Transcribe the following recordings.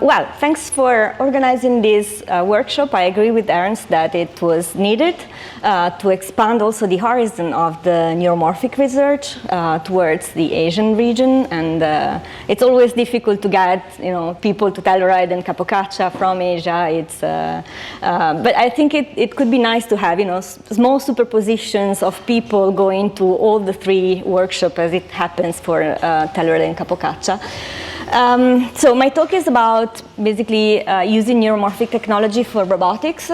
Well, thanks for organizing this workshop. I agree with Ernst that it was needed to expand also the horizon of the neuromorphic research towards the Asian region. And it's always difficult to get people to Telluride and Capocaccia from Asia. But I think it could be nice to have small superpositions of people going to all the three workshops as it happens for Telluride and Capocaccia. So my talk is about basically using neuromorphic technology for robotics.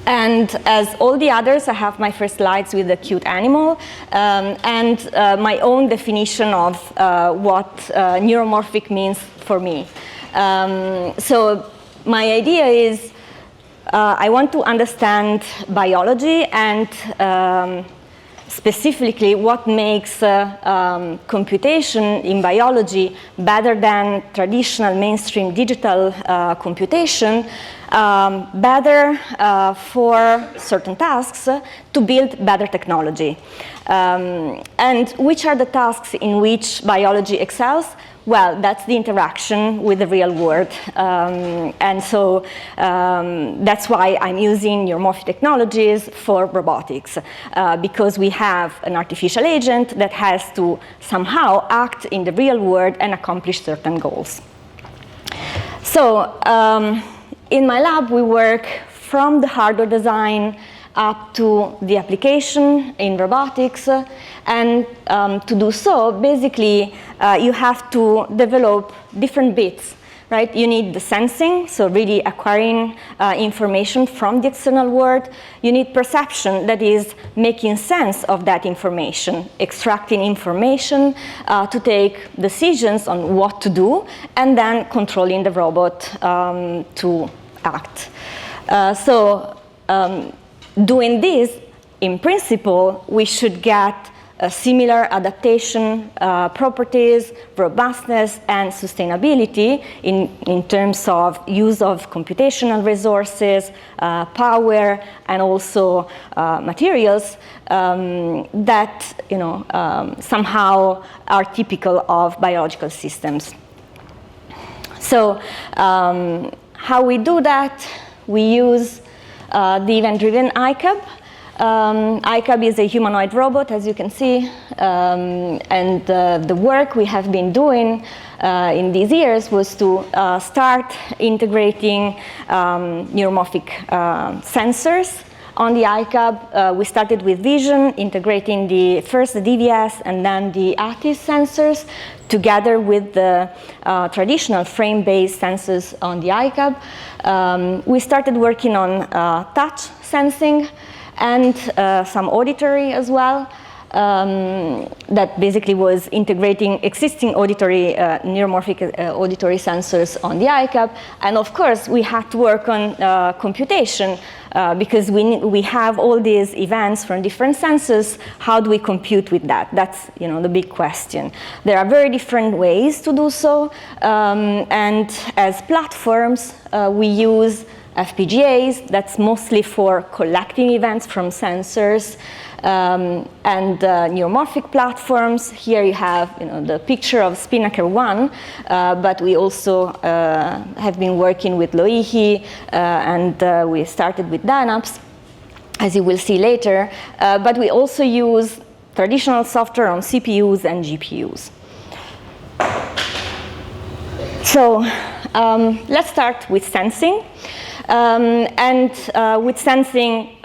And as all the others, I have my first slides with the cute animal and my own definition of what neuromorphic means for me. So my idea is I want to understand biology and specifically what makes computation in biology better than traditional mainstream digital computation, better for certain tasks to build better technology. And which are the tasks in which biology excels? Well, that's the interaction with the real world. And so that's why I'm using neuromorphic technologies for robotics, because we have an artificial agent that has to somehow act in the real world and accomplish certain goals. So in my lab, we work from the hardware design up to the application in robotics. And to do so, basically, you have to develop different bits, right? You need the sensing, so really acquiring information from the external world. You need perception, that is making sense of that information, extracting information to take decisions on what to do, and then controlling the robot to act. Doing this, in principle, we should get similar adaptation properties, robustness, and sustainability in terms of use of computational resources, power, and also materials that somehow are typical of biological systems. So how we do that? We use the event-driven ICAB. ICAB is a humanoid robot, as you can see, and the work we have been doing in these years was to start integrating neuromorphic sensors on the ICAB. We started with vision, integrating first the DVS and then the ATIS sensors together with the traditional frame-based sensors on the ICAB. We started working on touch sensing and some auditory as well. That basically was integrating existing auditory, neuromorphic auditory sensors on the ICAB. And of course, we had to work on computation because we have all these events from different sensors. How do we compute with that? That's the big question. There are very different ways to do so. And as platforms, we use FPGAs. That's mostly for collecting events from sensors. And neuromorphic platforms. Here you have the picture of Spinnaker 1, but we also have been working with Loihi, and we started with Dynaps, as you will see later. But we also use traditional software on CPUs and GPUs. So let's start with sensing. With sensing,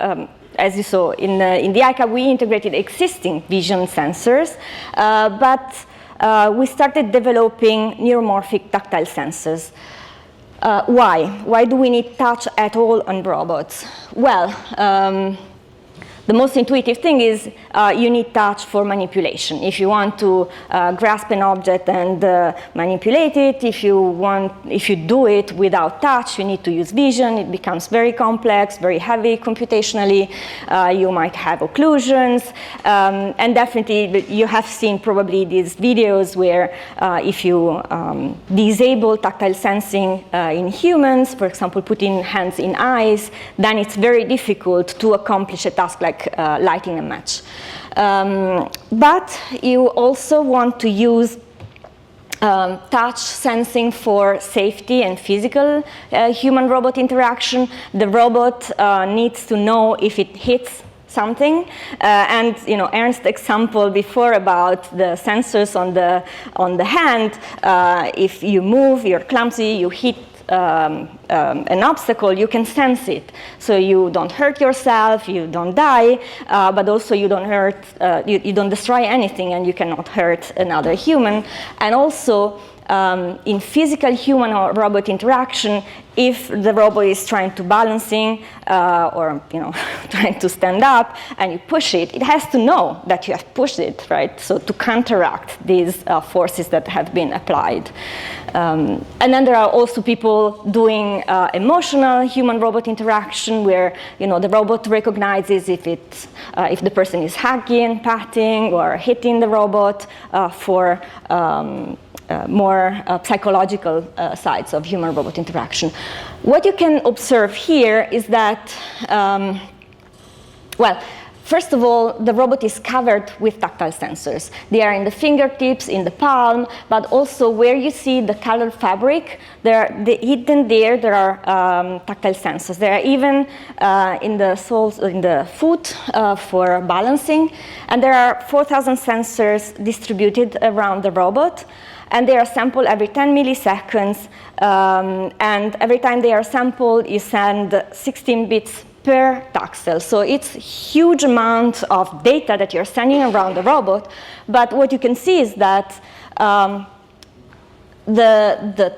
as you saw in the ICAB, we integrated existing vision sensors, but we started developing neuromorphic tactile sensors. Why? Why do we need touch at all on robots? Well, the most intuitive thing is you need touch for manipulation. If you want to grasp an object and manipulate it, if you do it without touch, you need to use vision. It becomes very complex, very heavy computationally. You might have occlusions. And definitely, you have seen probably these videos where if you disable tactile sensing in humans, for example, putting hands in eyes, then it's very difficult to accomplish a task like lighting a match. But you also want to use touch sensing for safety and physical human-robot interaction. The robot needs to know if it hits something, and Ernst's example before about the sensors on the hand. If you move, you're clumsy, you hit an obstacle, you can sense it, so you don't hurt yourself, you don't die, but also you don't hurt, you don't destroy anything, and you cannot hurt another human. And also in physical human or robot interaction, if the robot is trying to balancing or trying to stand up and you push it, it has to know that you have pushed it, right? So to counteract these forces that have been applied. And then there are also people doing emotional human-robot interaction where the robot recognizes if the person is hugging, patting, or hitting the robot for more psychological sides of human-robot interaction. What you can observe here is that, first of all, the robot is covered with tactile sensors. They are in the fingertips, in the palm, but also where you see the colored fabric, hidden there are tactile sensors. There are even in the soles, in the foot for balancing, and there are 4,000 sensors distributed around the robot. And they are sampled every 10 milliseconds, and every time they are sampled, you send 16 bits per taxel. So it's a huge amount of data that you're sending around the robot, but what you can see is that the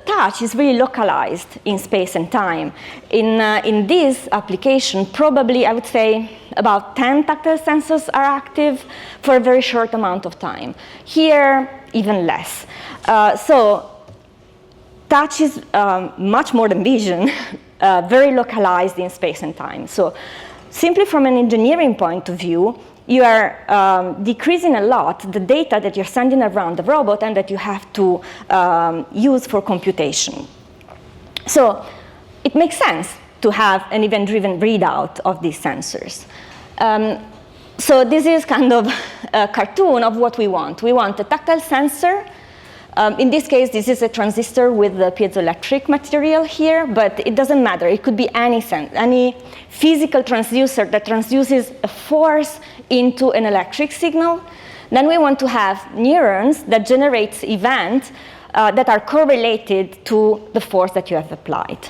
touch is really localized in space and time. In this application, probably I would say about 10 tactile sensors are active for a very short amount of time. Here, even less. So touch is much more than vision, very localized in space and time. So simply from an engineering point of view, you are decreasing a lot the data that you're sending around the robot and that you have to use for computation. So it makes sense to have an event-driven readout of these sensors. So this is kind of a cartoon of what we want. We want a tactile sensor. In this case, this is a transistor with the piezoelectric material here, but it doesn't matter. It could be any physical transducer that transduces a force into an electric signal. Then we want to have neurons that generate events that are correlated to the force that you have applied.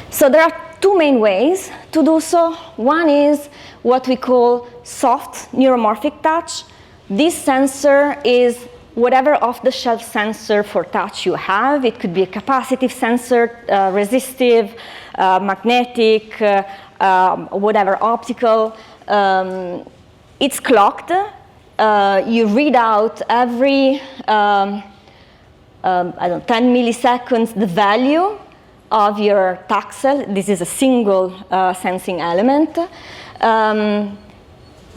So there are two main ways to do so. One is what we call soft neuromorphic touch. This sensor is whatever off-the-shelf sensor for touch you have. It could be a capacitive sensor, resistive, magnetic, whatever, optical. It's clocked. You read out every 10 milliseconds the value of your taxel. This is a single sensing element. And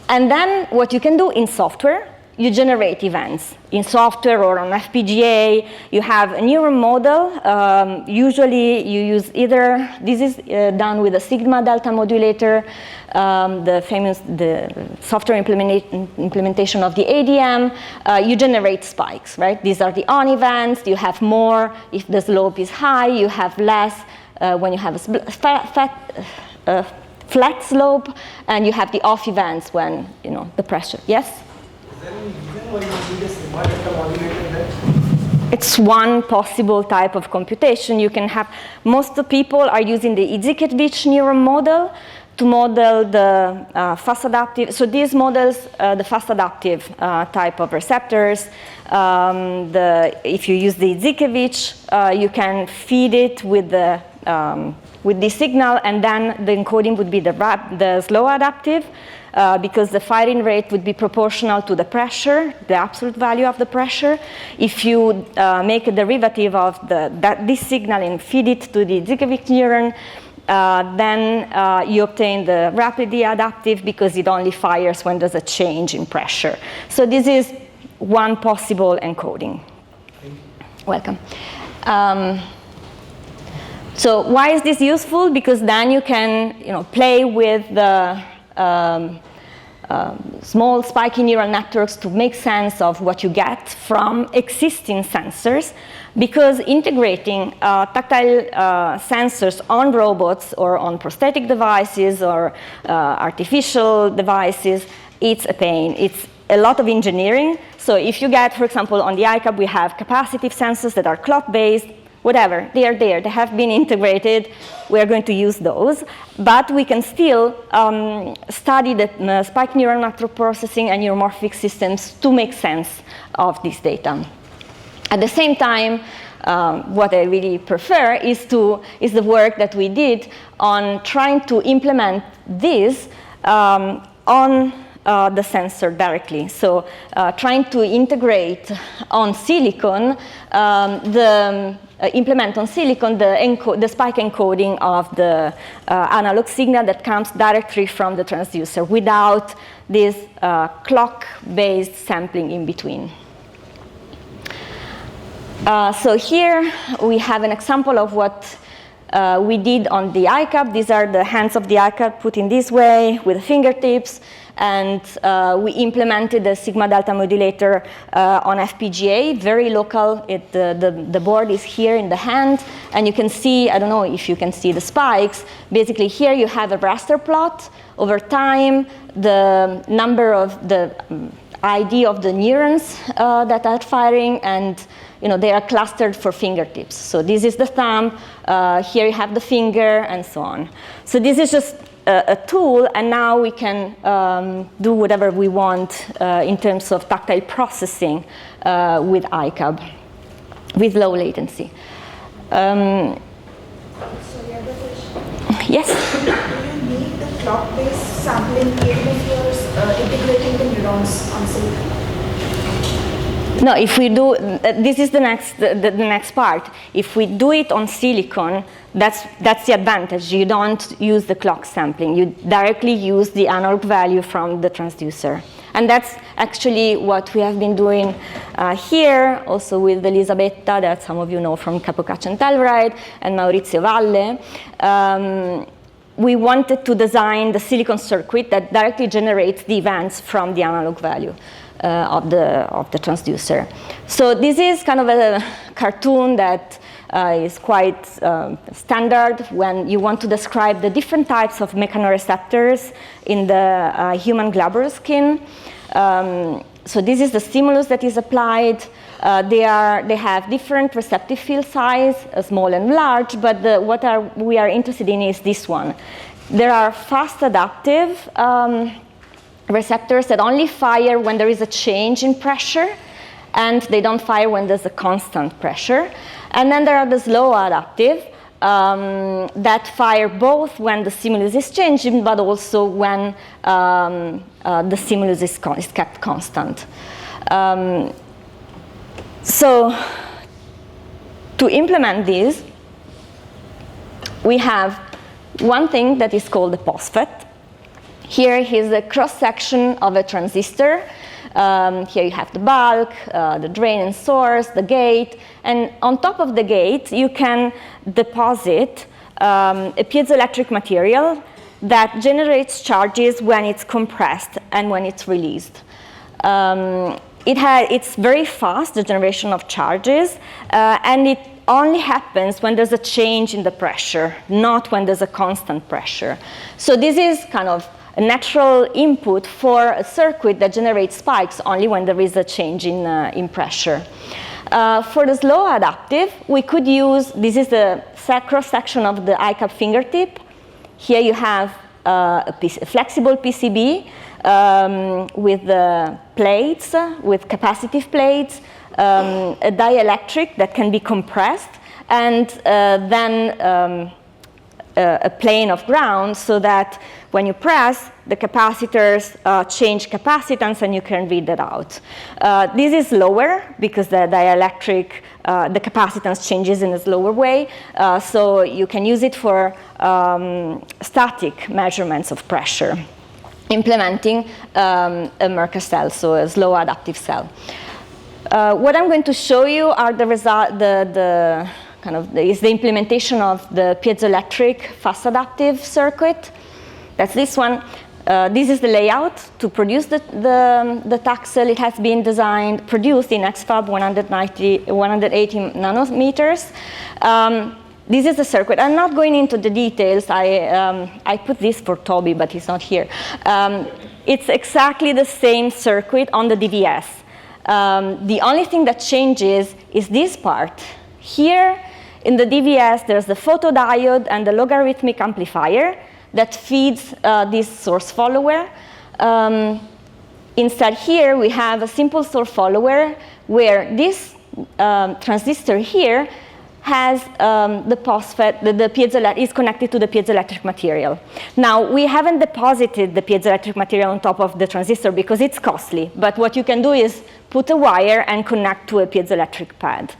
then what you can do in software, you generate events. In software or on FPGA, you have a neural model. Usually you use either, this is done with a sigma delta modulator, the software implementation of the ADM. You generate spikes, right? These are the on events. You have more if the slope is high. You have less when you have a flat slope, and you have the off events when the pressure. Yes? Is there any reason why you need a sigma delta modulator there? It's one possible type of computation. You can have, most of the people are using the Izikevich neural model to model the fast adaptive. So these models, the fast adaptive type of receptors, if you use the Izikevich, you can feed it with the signal, and then the encoding would be the slow adaptive, because the firing rate would be proportional to the pressure, the absolute value of the pressure. If you make a derivative of this signal and feed it to the Izikevich neuron, then you obtain the rapidly adaptive, because it only fires when there's a change in pressure. So this is one possible encoding. Welcome. So why is this useful? Because then you can play with the small spiky neural networks to make sense of what you get from existing sensors, because integrating tactile sensors on robots or on prosthetic devices or artificial devices, it's a pain. It's a lot of engineering. So if you get, for example, on the iCub, we have capacitive sensors that are clock-based, whatever, they are there, they have been integrated, we're going to use those, but we can still study the spike neural network processing and neuromorphic systems to make sense of this data. At the same time, what I really prefer is the work that we did on trying to implement this on the sensor directly. So trying to integrate on silicon, implement on silicon the spike encoding of the analog signal that comes directly from the transducer without this clock-based sampling in between. So here we have an example of what we did on the iCub. These are the hands of the iCub put in this way with the fingertips. And we implemented the sigma delta modulator on FPGA, very local. The board is here in the hand, and you can see, I don't know if you can see the spikes. Basically, here you have a raster plot. Over time, the number of the ID of the neurons that are firing, and they are clustered for fingertips. So this is the thumb. Here you have the finger, and so on. So this is just a tool, and now we can do whatever we want in terms of tactile processing with iCub, with low latency. So you have a question? Yes? Do you need the clock-based sampling even if you're integrating the neurons on silicon? No, if we do, this is the next part. If we do it on silicon, that's the advantage. You don't use the clock sampling. You directly use the analog value from the transducer. And that's actually what we have been doing here, also with Elisabetta, that some of you know from Capocaccia and Telluride, and Maurizio Valle. We wanted to design the silicon circuit that directly generates the events from the analog value of the transducer. So this is kind of a cartoon that is quite standard when you want to describe the different types of mechanoreceptors in the human glabrous skin. So this is the stimulus that is applied. They have different receptive field size, small and large, but we are interested in is this one. There are fast adaptive receptors that only fire when there is a change in pressure, and they don't fire when there's a constant pressure. And then there are the slow adaptive that fire both when the stimulus is changing, but also when the stimulus is kept constant. So to implement this, we have one thing that is called the MOSFET. Here is a cross-section of a transistor. Here you have the bulk, the drain and source, the gate, and on top of the gate you can deposit a piezoelectric material that generates charges when it's compressed and when it's released. It's very fast, the generation of charges, and it only happens when there's a change in the pressure, not when there's a constant pressure. So this is kind of a natural input for a circuit that generates spikes only when there is a change in pressure. For the slow adaptive, we could use, this is the cross-section of the iCub fingertip. Here you have a flexible PCB with the plates, with capacitive plates, a dielectric that can be compressed, and then a plane of ground so that when you press, the capacitors change capacitance and you can read that out. This is lower because the dielectric, the capacitance changes in a slower way, so you can use it for static measurements of pressure, implementing a Merkle cell, so a slow adaptive cell. What I'm going to show you are the result, is the implementation of the piezoelectric fast adaptive circuit. That's this one. This is the layout to produce the taxel. It has been designed, produced in XFAB 180 nanometers. This is the circuit. I'm not going into the details. I put this for Toby, but he's not here. It's exactly the same circuit on the DVS. The only thing that changes is this part. Here in the DVS, there's the photodiode and the logarithmic amplifier that feeds this source follower. Instead here, we have a simple source follower where this transistor here has the MOSFET, the piezoelectric, is connected to the piezoelectric material. Now, we haven't deposited the piezoelectric material on top of the transistor because it's costly. But what you can do is put a wire and connect to a piezoelectric pad.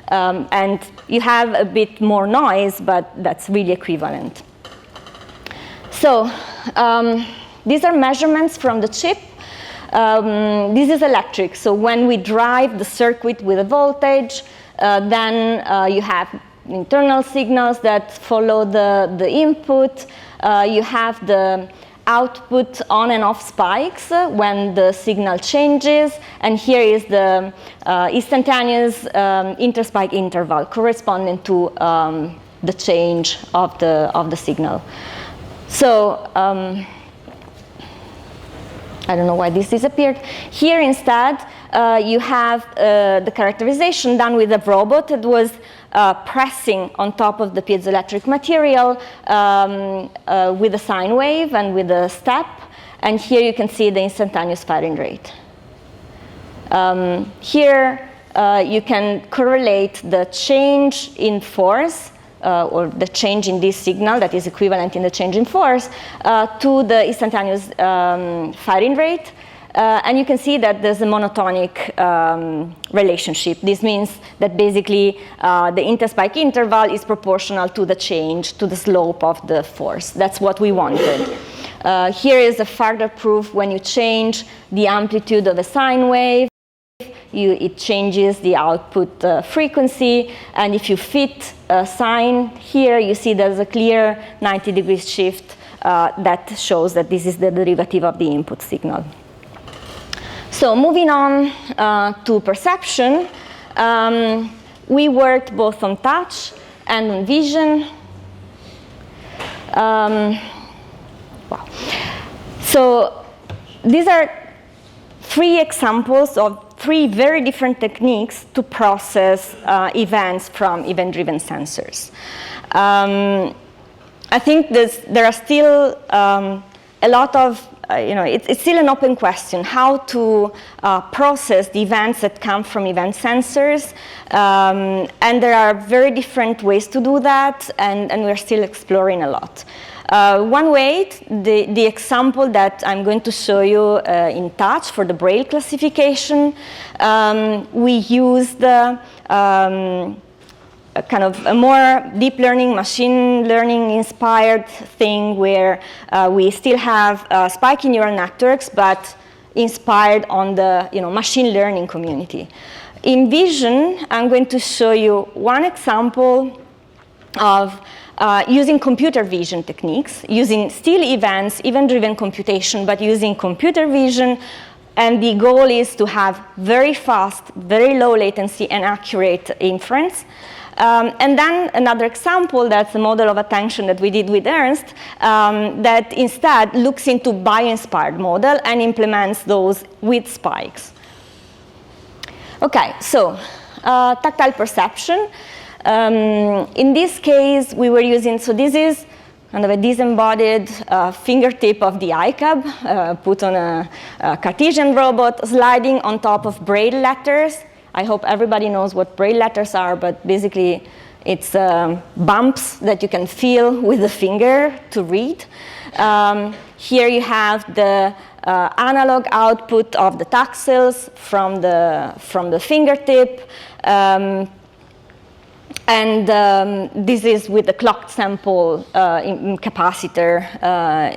And you have a bit more noise, but that's really equivalent. So these are measurements from the chip. This is electric. So when we drive the circuit with a voltage, then you have internal signals that follow the input. You have the output on and off spikes when the signal changes. And here is the instantaneous interspike interval corresponding to the change of the signal. So I don't know why this disappeared. Here instead, you have the characterization done with a robot that was pressing on top of the piezoelectric material with a sine wave and with a step. And here you can see the instantaneous firing rate. Here you can correlate the change in force or the change in this signal that is equivalent in the change in force to the instantaneous firing rate. And you can see that there's a monotonic relationship. This means that basically the interspike interval is proportional to the change, to the slope of the force. That's what we wanted. Here is a further proof. When you change the amplitude of a sine wave, it changes the output frequency. And if you fit a sine here, you see there's a clear 90 degrees shift that shows that this is the derivative of the input signal. So moving on to perception, we worked both on touch and on vision. Wow. So these are 3 examples of 3 very different techniques to process events from event-driven sensors. I think there are still a lot of it's still an open question how to process the events that come from event sensors. And there are very different ways to do that, and we're still exploring a lot. One way, the example that I'm going to show you in touch for the Braille classification, we use the kind of a more deep learning, machine learning inspired thing where we still have spiky neural networks, but inspired on the machine learning community. In vision, I'm going to show you one example of using computer vision techniques, using still events, event-driven computation, but using computer vision. And the goal is to have very fast, very low latency, and accurate inference. And then another example, that's a model of attention that we did with Ernst, that instead looks into bio-inspired model and implements those with spikes. Okay, so tactile perception. In this case, we were using, so this is kind of a disembodied fingertip of the ICAB put on a Cartesian robot sliding on top of Braille letters. I hope everybody knows what Braille letters are, but basically it's bumps that you can feel with the finger to read. Here you have the analog output of the taxels from the fingertip. And this is with the clocked sample capacitor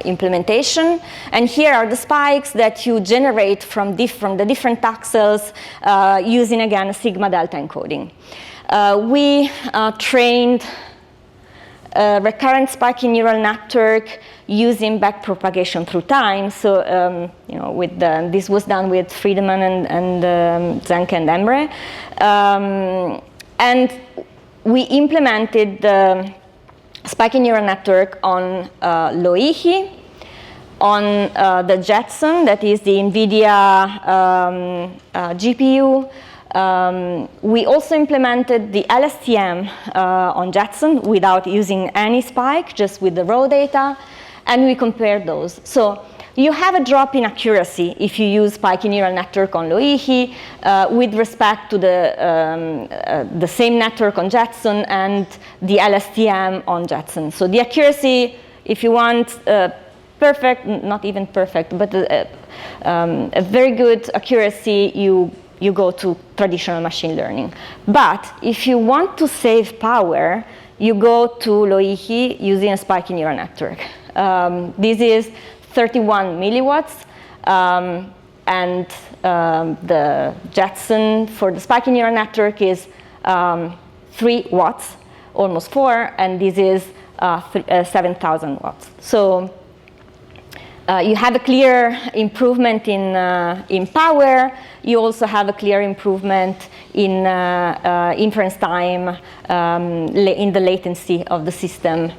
implementation. And here are the spikes that you generate from the different taxels using, again, a sigma delta encoding. We trained a recurrent spiky neural network using backpropagation through time. So, this was done with Friedemann and Zenke and Emre. And we implemented the spiky neural network on Loihi, on the Jetson, that is the NVIDIA GPU. We also implemented the LSTM on Jetson without using any spike, just with the raw data, and we compared those. So you have a drop in accuracy if you use spiky neural network on Loihi with respect to the same network on Jetson and the LSTM on Jetson. So the accuracy, if you want perfect, not even perfect, but a very good accuracy, you go to traditional machine learning. But if you want to save power, you go to Loihi using a spiky neural network. This is 31 milliwatts, and the Jetson for the spiky neural network is 3 watts, almost 4, and this is 7,000 watts. So you have a clear improvement in power. You also have a clear improvement in inference time, in the latency of the system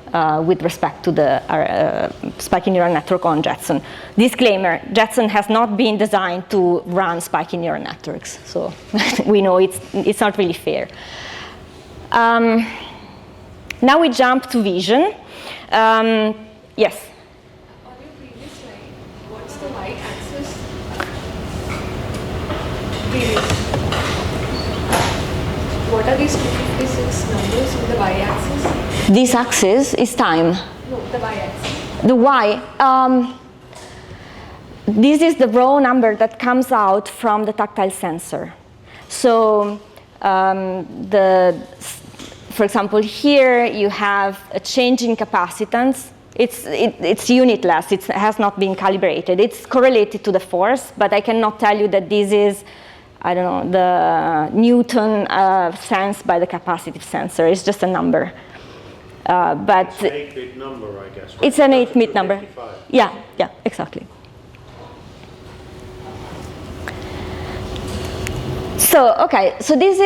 with respect to the spiky neural network on Jetson. Disclaimer, Jetson has not been designed to run spiky neural networks, so we know it's not really fair. Now we jump to vision. Yes? The y-axis. What are these 256 numbers on the y-axis? This axis is time. No, the y-axis. The y. This is the raw number that comes out from the tactile sensor. So, for example, here you have a change in capacitance. It's unitless, it has not been calibrated. It's correlated to the force, but I cannot tell you that this is, I don't know, the Newton sensed by the capacitive sensor. It's just a number. But it's an 8-bit number, I guess. Right? It's an 8-bit number. 55. Yeah, exactly. So, okay, so this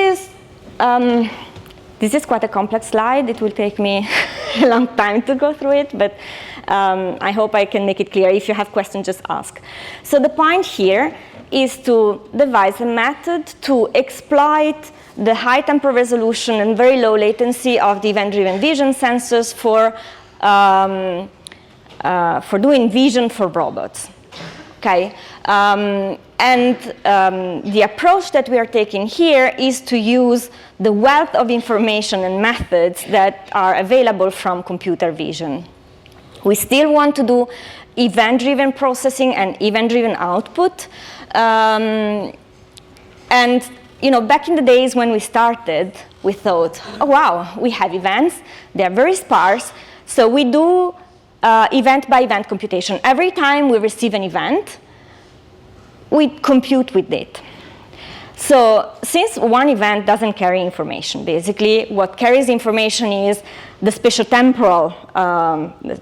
is quite a complex slide. It will take me a long time to go through it, but I hope I can make it clear. If you have questions, just ask. So the point here is to devise a method to exploit the high temporal resolution and very low latency of the event-driven vision sensors for doing vision for robots. Okay, the approach that we are taking here is to use the wealth of information and methods that are available from computer vision. We still want to do event-driven processing and event-driven output. And back in the days when we started, we thought, oh wow, we have events, they're very sparse, so we do event-by-event computation. Every time we receive an event, we compute with it. So since one event doesn't carry information, basically what carries information is the spatiotemporal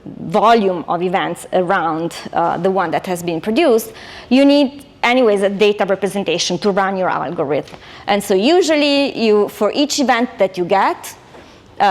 volume of events around the one that has been produced, you need anyways a data representation to run your algorithm. And so usually for each event that you get,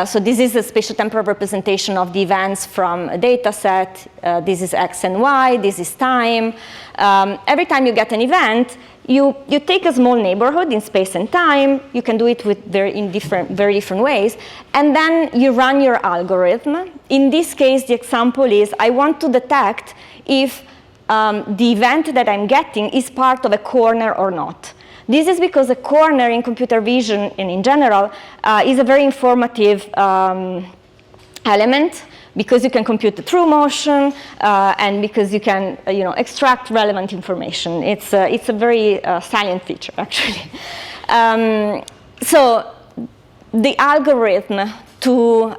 so this is a spatiotemporal representation of the events from a data set. This is X and Y, this is time. Every time you get an event, you take a small neighborhood in space and time. You can do it with very different ways. And then you run your algorithm. In this case, the example is I want to detect if the event that I'm getting is part of a corner or not. This is because a corner in computer vision and in general is a very informative element, because you can compute the true motion and because you can extract relevant information. It's a very salient feature, actually. So the algorithm to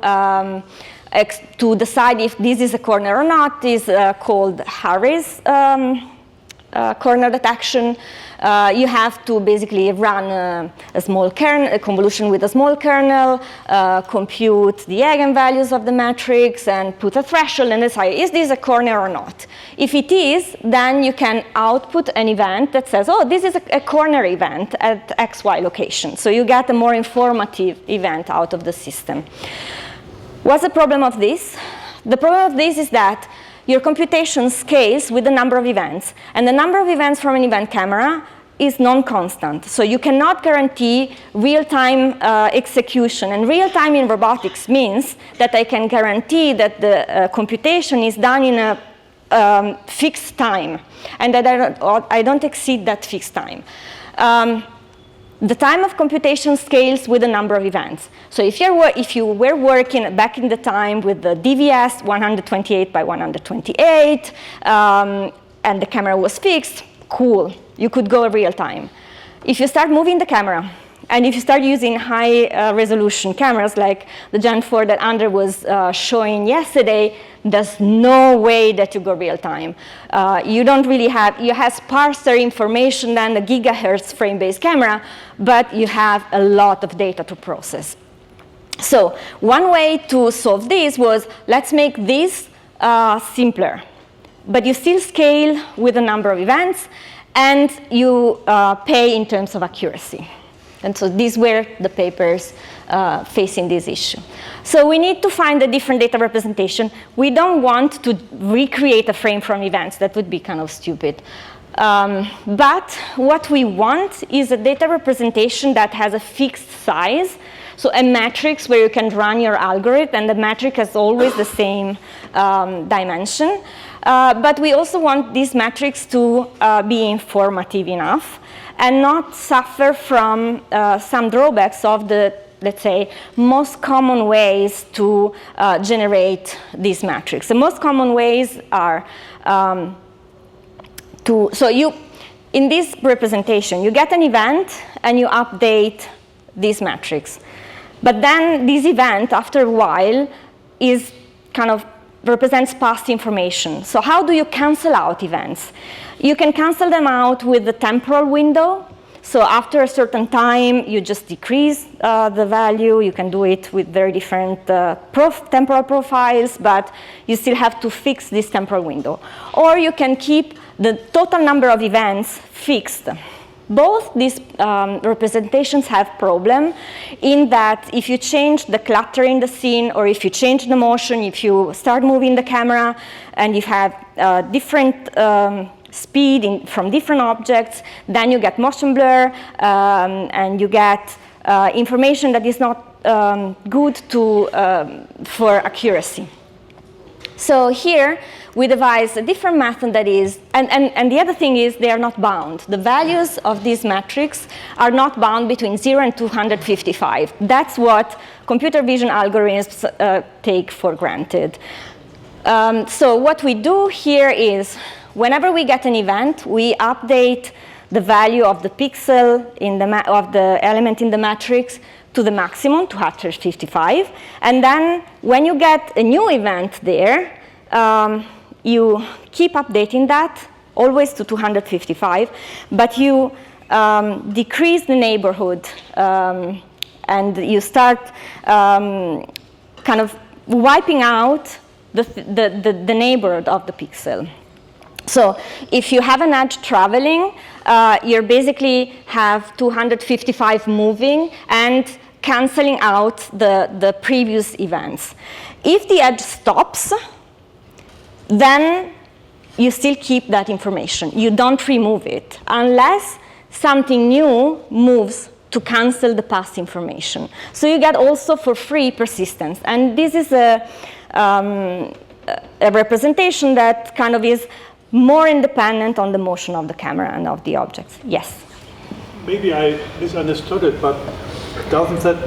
decide if this is a corner or not is called Harry's corner detection, you have to basically run a small kernel, a convolution with a small kernel, compute the eigenvalues of the matrix, and put a threshold and decide, is this a corner or not? If it is, then you can output an event that says, oh, this is a corner event at XY location. So you get a more informative event out of the system. What's the problem of this? The problem of this is that your computation scales with the number of events. And the number of events from an event camera is non-constant. So you cannot guarantee real-time execution. And real-time in robotics means that I can guarantee that the computation is done in a fixed time, and that I don't exceed that fixed time. The time of computation scales with the number of events. So if you were working back in the time with the DVS 128 by 128, and the camera was fixed, cool, you could go real time. If you start moving the camera, and if you start using high resolution cameras like the Gen 4 that Andre was showing yesterday, there's no way that you go real time. You don't really have, you have sparser information than the gigahertz frame-based camera, but you have a lot of data to process. So one way to solve this was, let's make this simpler. But you still scale with the number of events, and you pay in terms of accuracy. And so these were the papers facing this issue. So we need to find a different data representation. We don't want to recreate a frame from events. That would be kind of stupid. But what we want is a data representation that has a fixed size. So a matrix where you can run your algorithm, and the matrix has always the same dimension. But we also want this matrix to be informative enough and not suffer from some drawbacks of the, let's say, most common ways to generate these matrices. The most common ways are in this representation, you get an event and you update this matrix. But then this event, after a while, is kind of represents past information. So how do you cancel out events? You can cancel them out with the temporal window. So after a certain time, you just decrease the value. You can do it with very different temporal profiles, but you still have to fix this temporal window. Or you can keep the total number of events fixed. Both these representations have problem in that if you change the clutter in the scene, or if you change the motion, if you start moving the camera and you have different speed from different objects, then you get motion blur and you get information that is not good for accuracy. So here we devise a different method that is, and the other thing is they are not bound. The values of these metrics are not bound between 0 and 255. That's what computer vision algorithms take for granted. So what we do here is, whenever we get an event, we update the value of the pixel of the element in the matrix to the maximum, 255. And then when you get a new event there, you keep updating that, always to 255, but you decrease the neighborhood, and you start kind of wiping out the neighborhood of the pixel. So if you have an edge traveling, you basically have 255 moving and canceling out the previous events. If the edge stops, then you still keep that information. You don't remove it unless something new moves to cancel the past information. So you get also for free persistence. And this is a representation that kind of is more independent on the motion of the camera and of the objects. Yes? Maybe I misunderstood it, but doesn't that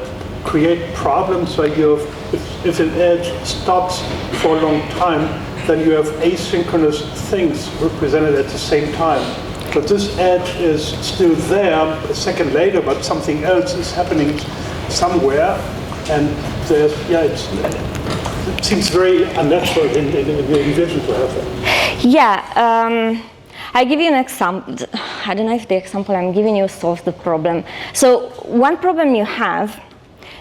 create problems where if an edge stops for a long time, then you have asynchronous things represented at the same time. But this edge is still there a second later, but something else is happening somewhere, and it seems very unnatural in vision to have that. Yeah, I give you an example. I don't know if the example I'm giving you solves the problem. So one problem you have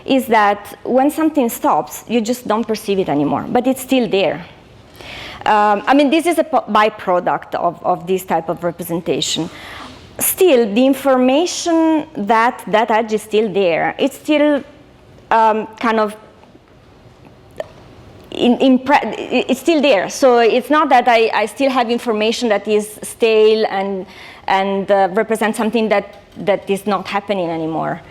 is that when something stops, you just don't perceive it anymore, but it's still there. I mean, this is a byproduct of this type of representation. Still, the information that edge is still there. It's still kind of it's still there. So it's not that I still have information that is stale and represents something that is not happening anymore.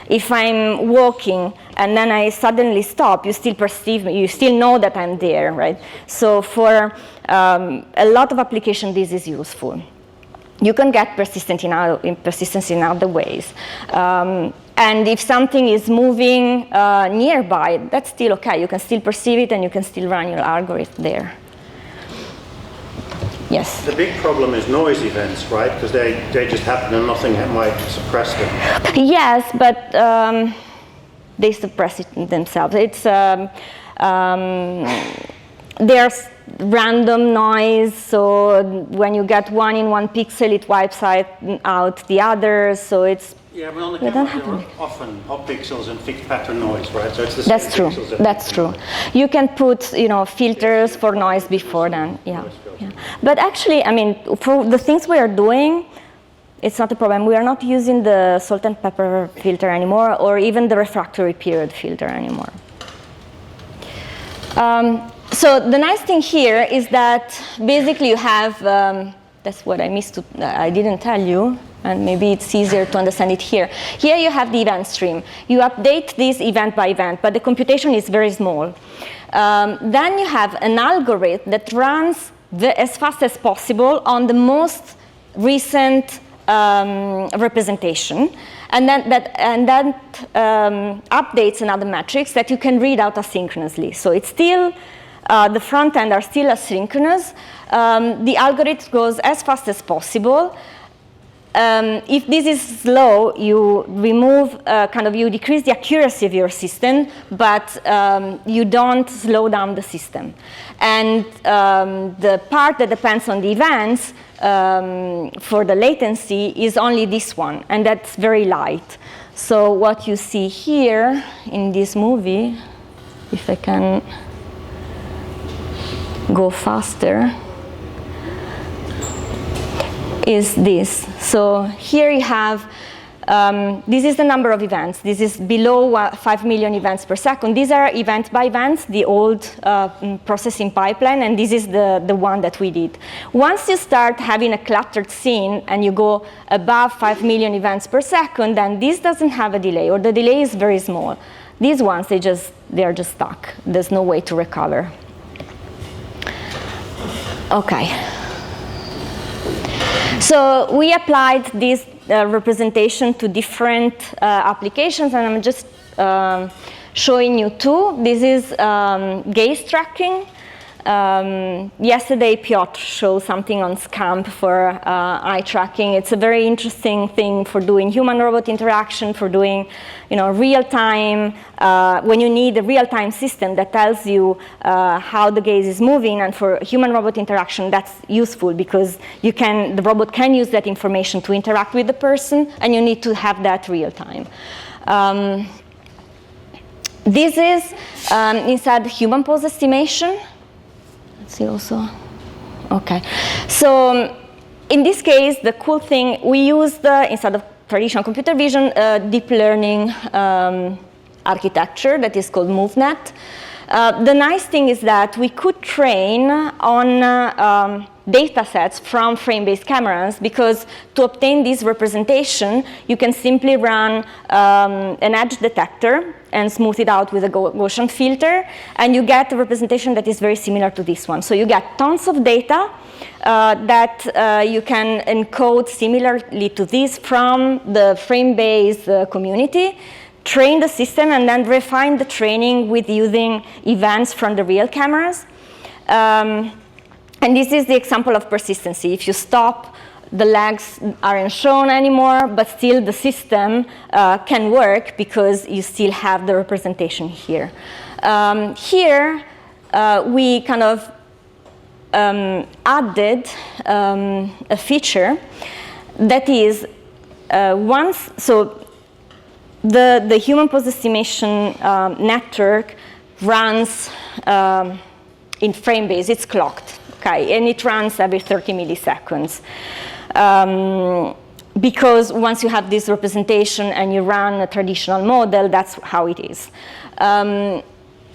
If I'm walking and then I suddenly stop, you still perceive me, you still know that I'm there, right? So for a lot of applications, this is useful. You can get persistence in other ways. And if something is moving nearby, that's still okay. You can still perceive it and you can still run your algorithm there. Yes? The big problem is noise events, right? Because they just happen and nothing might suppress them. Yes, but they suppress it themselves. It's there's random noise, so when you get one in one pixel, it wipes out the others. So it's yeah, but on the camera there are often hot pixels and fixed pattern noise, right? So it's the same that's true. pixels That's true. You can put filters for noise before then. Yeah. Yeah. But actually, I mean, for the things we are doing, it's not a problem. We are not using the salt and pepper filter anymore, or even the refractory period filter anymore. So the nice thing here is that basically you have, that's what I didn't tell you, and maybe it's easier to understand it here. Here you have the event stream. You update this event by event, but the computation is very small. Then you have an algorithm that runs as fast as possible on the most recent representation, and then that updates another matrix that you can read out asynchronously. So it's still, the front end are still asynchronous. The algorithm goes as fast as possible. If this is slow, you remove, you decrease the accuracy of your system, but you don't slow down the system. And the part that depends on the events for the latency is only this one, and that's very light. So what you see here in this movie, if I can go faster, is this. So here you have, this is the number of events. This is below 5 million events per second. These are event by events, the old processing pipeline, and this is the one that we did. Once you start having a cluttered scene and you go above 5 million events per second, then this doesn't have a delay, or the delay is very small. These ones, they are just stuck. There's no way to recover. Okay. So we applied this representation to different applications, and I'm just showing you two. This is gaze tracking. Yesterday, Piotr showed something on SCAMP for eye tracking. It's a very interesting thing for doing human-robot interaction, for doing, real-time, when you need a real-time system that tells you how the gaze is moving. And for human-robot interaction, that's useful because the robot can use that information to interact with the person, and you need to have that real-time. This is inside human pose estimation. Let's see also. Okay. So in this case, the cool thing, we used, instead of traditional computer vision, deep learning architecture that is called MoveNet. The nice thing is that we could train on data sets from frame-based cameras, because to obtain this representation, you can simply run an edge detector and smooth it out with a Gaussian filter, and you get a representation that is very similar to this one. So you get tons of data that you can encode similarly to this from the frame-based community, train the system, and then refine the training with using events from the real cameras. And this is the example of persistency. If you stop, the legs aren't shown anymore, but still the system can work because you still have the representation here. Here, we kind of added a feature that is the human pose estimation network runs in frame base. It's clocked, okay, and it runs every 30 milliseconds. Because once you have this representation and you run a traditional model, that's how it is.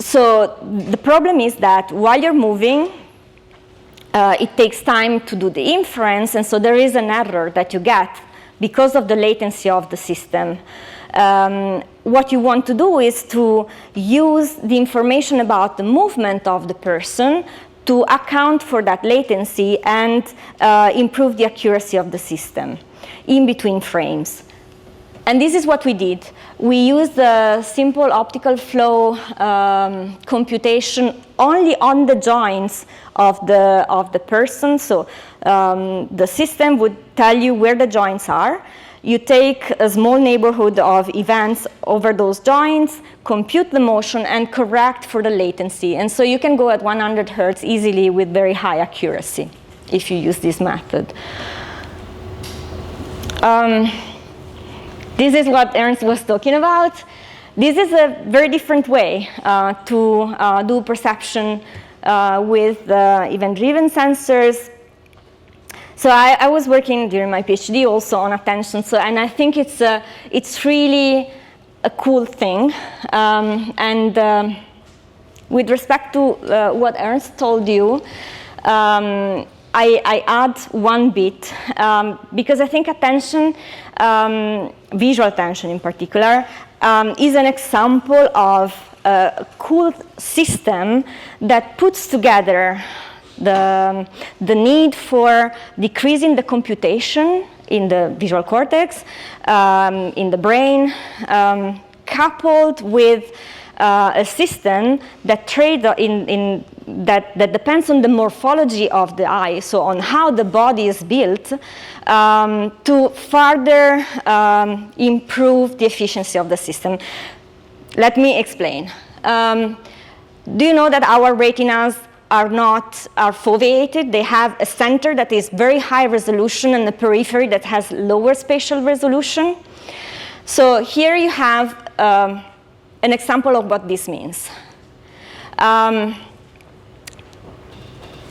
So the problem is that while you're moving, it takes time to do the inference, and so there is an error that you get because of the latency of the system. What you want to do is to use the information about the movement of the person to account for that latency and improve the accuracy of the system in between frames. And this is what we did. We used the simple optical flow computation only on the joints of the person. So the system would tell you where the joints are. You take a small neighborhood of events over those joints, compute the motion, and correct for the latency. And so you can go at 100 hertz easily with very high accuracy if you use this method. This is what Ernst was talking about. This is a very different way to do perception with event-driven sensors. So I was working during my PhD also on attention, and I think it's really a cool thing. With respect to what Ernst told you, I add one bit because I think attention, visual attention in particular, is an example of a cool system that puts together the need for decreasing the computation in the visual cortex, in the brain, coupled with a system that that depends on the morphology of the eye, so on how the body is built, to further improve the efficiency of the system. Let me explain. Do you know that our retinas are foveated? They have a center that is very high resolution and a periphery that has lower spatial resolution. So here you have an example of what this means.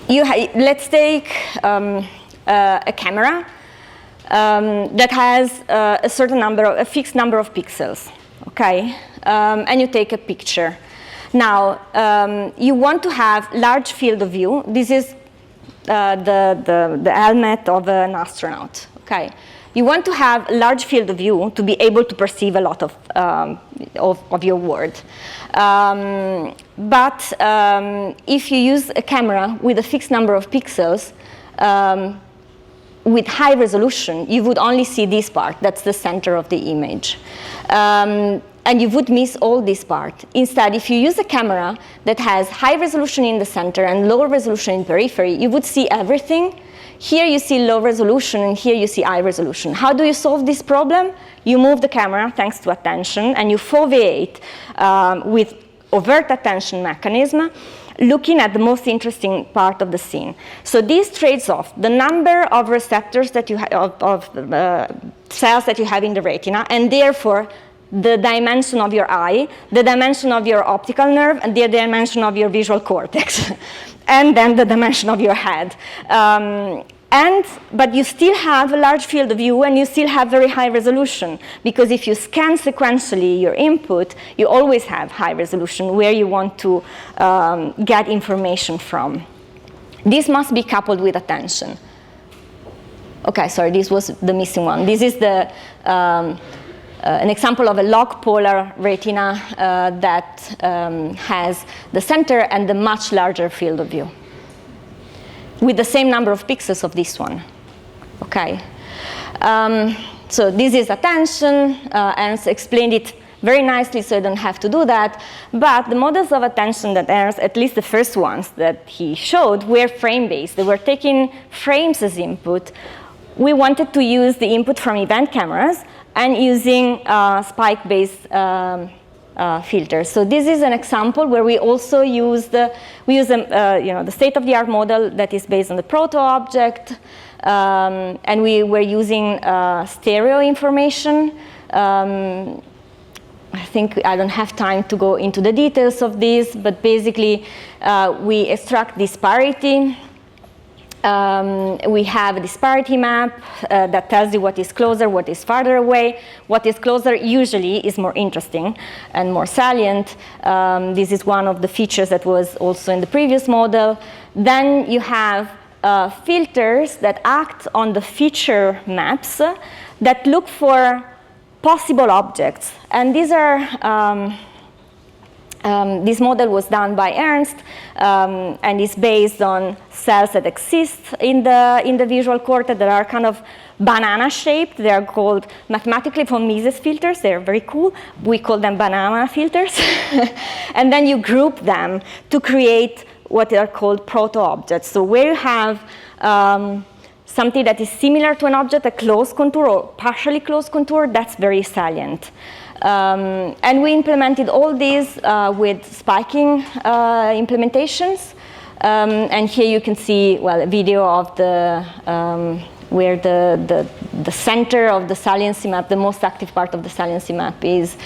Let's take a camera that has a fixed number of pixels, okay? And you take a picture. Now, you want to have large field of view. This is the helmet of an astronaut, okay? You want to have large field of view to be able to perceive a lot of your world. But if you use a camera with a fixed number of pixels, with high resolution, you would only see this part. That's the center of the image. And you would miss all this part. Instead, if you use a camera that has high resolution in the center and lower resolution in periphery, you would see everything. Here you see low resolution, and here you see high resolution. How do you solve this problem? You move the camera, thanks to attention, and you foveate with overt attention mechanism, looking at the most interesting part of the scene. So this trades off the number of receptors that you have, cells that you have in the retina, and therefore the dimension of your eye, the dimension of your optical nerve, and the dimension of your visual cortex, and then the dimension of your head. But you still have a large field of view, and you still have very high resolution, because if you scan sequentially your input, you always have high resolution where you want to get information from. This must be coupled with attention. Okay, sorry, this was the missing one. This is an example of a log polar retina that has the center and the much larger field of view, with the same number of pixels of this one. Okay, so this is attention, Ernst explained it very nicely, so I don't have to do that. But the models of attention that Ernst, at least the first ones that he showed, were frame-based. They were taking frames as input. We wanted to use the input from event cameras and using spike-based filters. So this is an example where we also use the state-of-the-art model that is based on the proto object, and we were using stereo information. I think I don't have time to go into the details of this, but basically we extract disparity. We have a disparity map that tells you what is closer, what is farther away. What is closer usually is more interesting and more salient. This is one of the features that was also in the previous model. Then you have filters that act on the feature maps that look for possible objects. And these are this model was done by Ernst and is based on cells that exist in the visual cortex that are kind of banana-shaped. They are called mathematically von Mises filters. They're very cool. We call them banana filters. And then you group them to create what are called proto-objects. So where you have something that is similar to an object, a closed contour or partially closed contour, that's very salient. And we implemented all these with spiking implementations. And here you can see, well, a video of the where the center of the saliency map, the most active part of the saliency map, is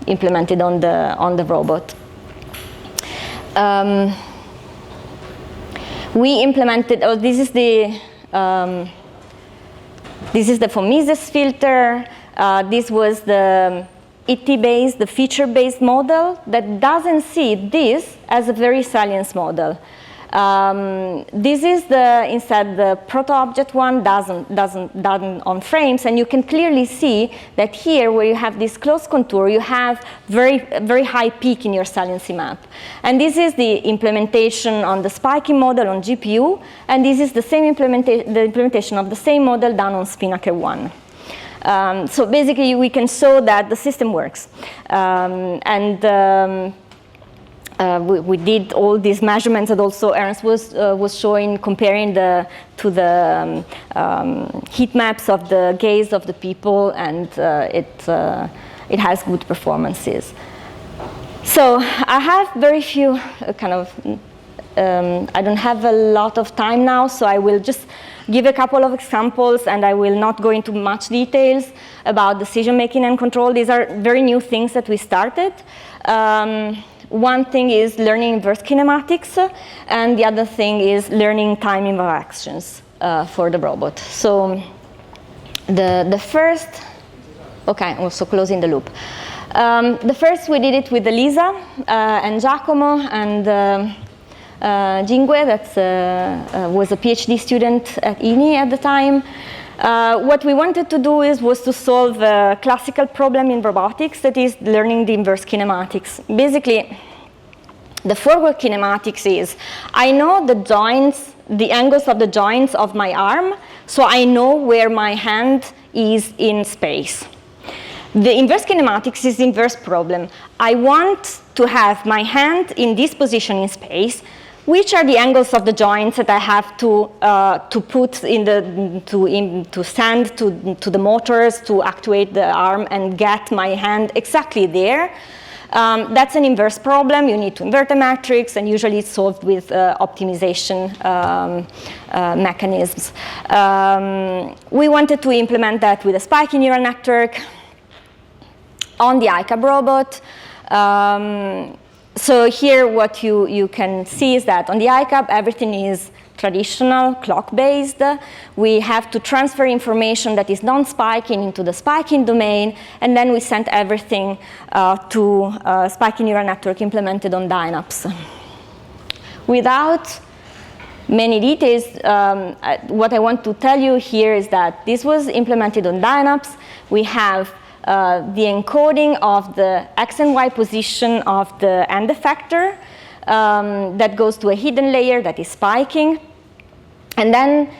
implemented on the robot. We implemented. Oh, this is the von Mises filter. This was the ET-based, the feature-based model that doesn't see this as a very salience model. This is instead the proto-object one done on frames, and you can clearly see that here, where you have this closed contour, you have very high peak in your saliency map. And this is the implementation on the spiking model on GPU, and this is the same implementation of the same model done on Spinnaker 1. So basically, we can show that the system works. We did all these measurements that also Ernst was showing, comparing to the heat maps of the gaze of the people, and it has good performances. So I have very few I don't have a lot of time now, so I will just give a couple of examples, and I will not go into much details about decision making and control. These are very new things that we started. One thing is learning inverse kinematics, and the other thing is learning time interactions for the robot. So the first, okay, also closing the loop. The first, we did it with Elisa and Giacomo and Jingue, that was a PhD student at INI at the time. What we wanted to do was to solve a classical problem in robotics, that is learning the inverse kinematics. Basically, the forward kinematics is, I know the joints, the angles of the joints of my arm, so I know where my hand is in space. The inverse kinematics is the inverse problem. I want to have my hand in this position in space. Which are the angles of the joints that I have to put in to send to the motors to actuate the arm and get my hand exactly there? That's an inverse problem. You need to invert the matrix, and usually it's solved with optimization mechanisms. We wanted to implement that with a spiky neural network on the ICAB robot. So here what you can see is that on the ICAP, everything is traditional, clock-based. We have to transfer information that is non-spiking into the spiking domain, and then we send everything to a spiky neural network implemented on Dynaps. Without many details, what I want to tell you here is that this was implemented on Dynaps. We have the encoding of the x and y position of the end effector that goes to a hidden layer that is spiking. And then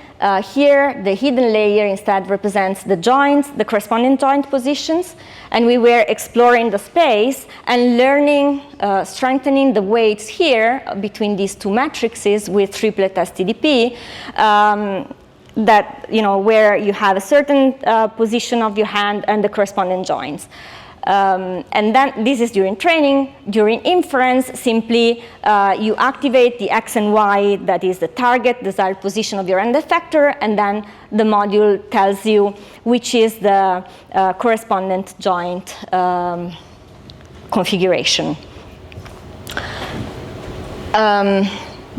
here, the hidden layer instead represents the joints, the corresponding joint positions. And we were exploring the space and learning, strengthening the weights here between these two matrices with triplet STDP. That, where you have a certain position of your hand and the corresponding joints. And then this is during training. During inference, simply you activate the X and Y, that is the target desired position of your end effector, and then the module tells you which is the correspondent joint configuration.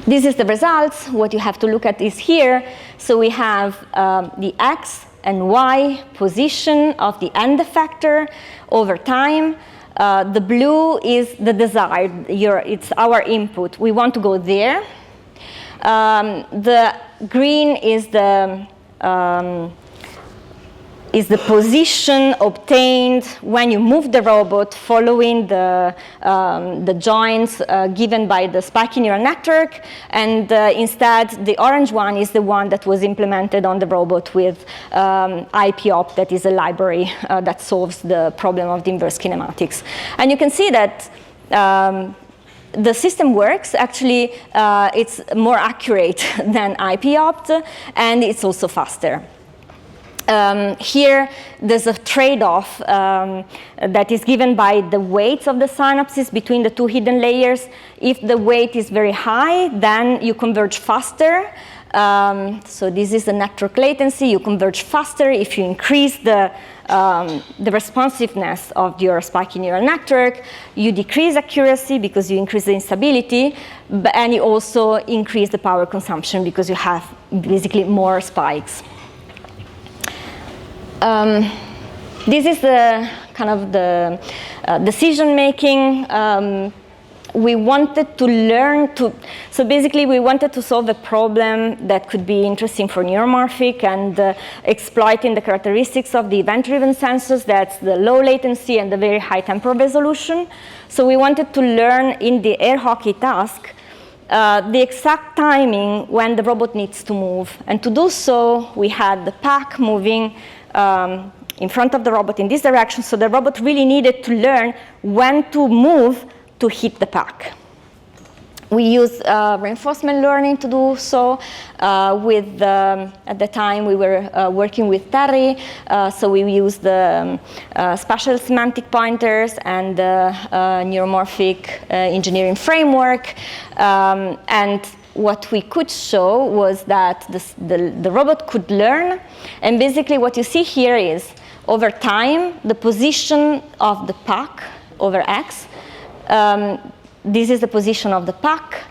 This is the results. What you have to look at is here. So we have the X and Y position of the end effector over time. The blue is the desired, it's our input. We want to go there. The green is the position obtained when you move the robot following the joints given by the spiky neural network, and instead the orange one is the one that was implemented on the robot with IPOP, that is a library that solves the problem of the inverse kinematics. And you can see that the system works. Actually, it's more accurate than IPOP, and it's also faster. Here, there's a trade-off that is given by the weights of the synapses between the two hidden layers. If the weight is very high, then you converge faster. So this is the network latency. You converge faster if you increase the responsiveness of your spiky neural network. You decrease accuracy because you increase the instability, and you also increase the power consumption because you have basically more spikes. This is the kind of the decision making. We wanted to learn to, so basically we wanted to solve a problem that could be interesting for Neuromorphic and exploiting the characteristics of the event-driven sensors, that's the low latency and the very high temporal resolution. So we wanted to learn in the air hockey task the exact timing when the robot needs to move. And to do so, we had the pack moving in front of the robot in this direction, so the robot really needed to learn when to move to hit the pack. We use reinforcement learning to do so. At the time, we were working with Terry, so we used the spatial semantic pointers and the neuromorphic engineering framework. And what we could show was that the robot could learn. And basically what you see here is, over time, the position of the pack over X. This is the position of the pack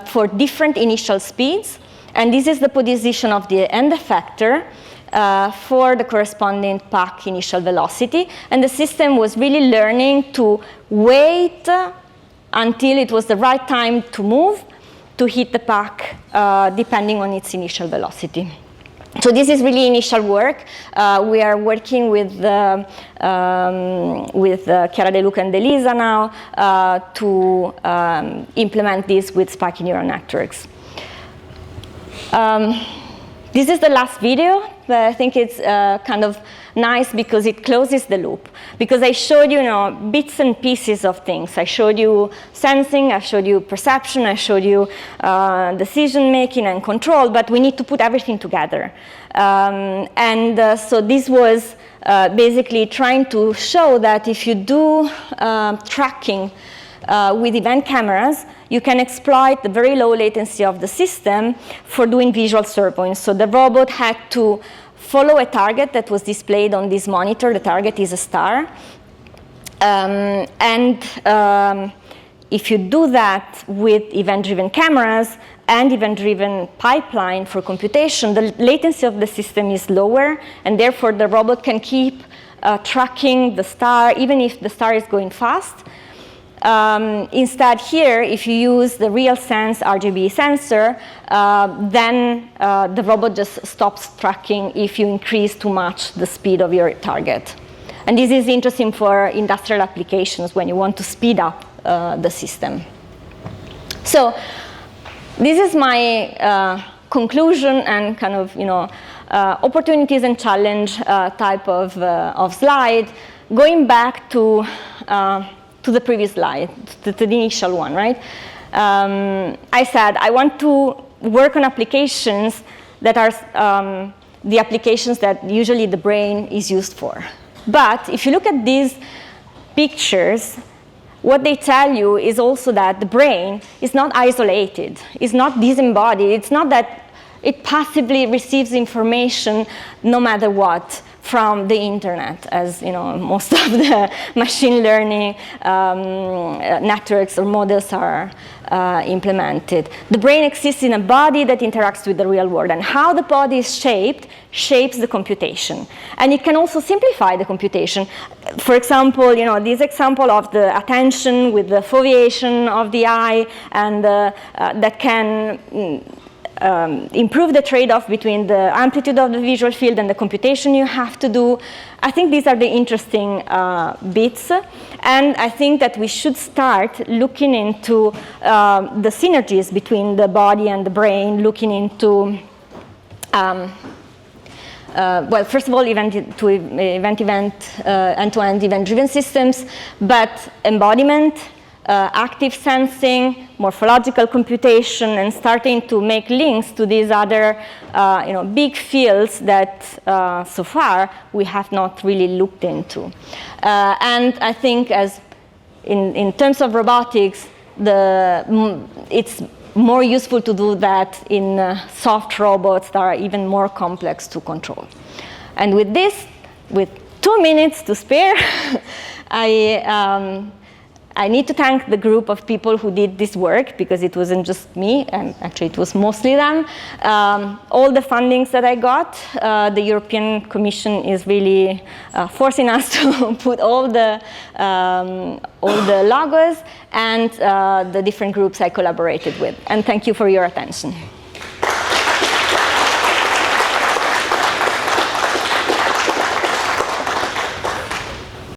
for different initial speeds. And this is the position of the end effector for the corresponding pack initial velocity. And the system was really learning to wait until it was the right time to move to hit the pack, depending on its initial velocity. So this is really initial work. We are working with Chiara De Luca and Elisa now to implement this with spiky neural networks. This is the last video, but I think it's kind of nice because it closes the loop. Because I showed you, bits and pieces of things. I showed you sensing, I showed you perception, I showed you decision making and control, but we need to put everything together. So this was basically trying to show that if you do tracking with event cameras, you can exploit the very low latency of the system for doing visual servoing. So the robot had to follow a target that was displayed on this monitor. The target is a star. If you do that with event-driven cameras and event-driven pipeline for computation, the latency of the system is lower, and therefore the robot can keep tracking the star even if the star is going fast. Instead here, if you use the RealSense RGB sensor, then the robot just stops tracking if you increase too much the speed of your target. And this is interesting for industrial applications when you want to speed up the system. So this is my conclusion and kind of opportunities and challenge type of slide. Going back to the previous slide, to the initial one, right? I said I want to work on applications that are the applications that usually the brain is used for. But if you look at these pictures, what they tell you is also that the brain is not isolated, it's not disembodied, it's not that it passively receives information no matter what from the internet, as most of the machine learning networks or models are implemented. The brain exists in a body that interacts with the real world, and how the body is shaped shapes the computation. And it can also simplify the computation. For example, this example of the attention with the foveation of the eye, and that can improve the trade-off between the amplitude of the visual field and the computation you have to do. I think these are the interesting bits, and I think that we should start looking into the synergies between the body and the brain, looking into well, first of all, end-to-end event-driven systems, but embodiment, active sensing, morphological computation, and starting to make links to these other big fields that so far we have not really looked into. And I think as in terms of robotics, it's more useful to do that in soft robots that are even more complex to control. And with this, with 2 minutes to spare, I need to thank the group of people who did this work, because it wasn't just me, and actually it was mostly them. All the fundings that I got, the European Commission is really forcing us to put all the logos, and the different groups I collaborated with. And thank you for your attention.